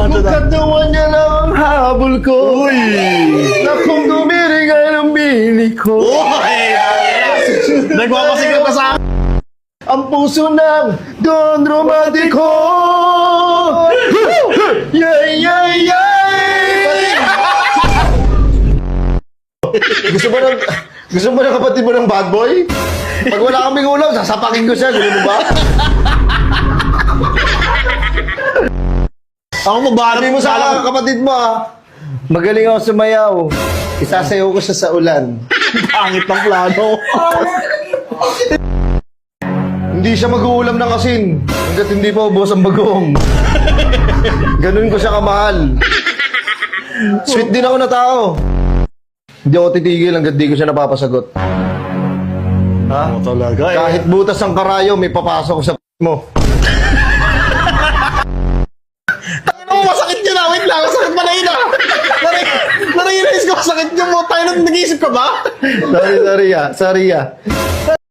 Kung katawan niya lang ang habol ko. Uy! Na kung dumirigay ng bili ko. Uy! Nagpapasikat ka sa akin. Ang puso ng Don Romantico. Yay, yay, yay! Gusto mo ng kapatid mo ng bad boy? Pag wala kaming ulam, sasapakin ko siya. Gusto mo ba? Ako mabalap Sabi mo sa kapatid mo, magaling ako sumayaw. Isasayaw ko siya sa ulan. Pangit ng plano. Hindi siya mag-uulam ng asin hanggat hindi pa ubos ang bagong. Ganun ko siya kamahal. Sweet din ako na tao. Hindi ako titigil hanggat di ko siya napapasagot. Ha? Oo talaga eh. Kahit butas ang karayo, may papasok ko sa mo. Ano, masakit yun ah. Wait lang, masakit pala yun ah. Nare-realize ko, masakit yun mo. Tayo nag-iisip ka ba? Sorry ah.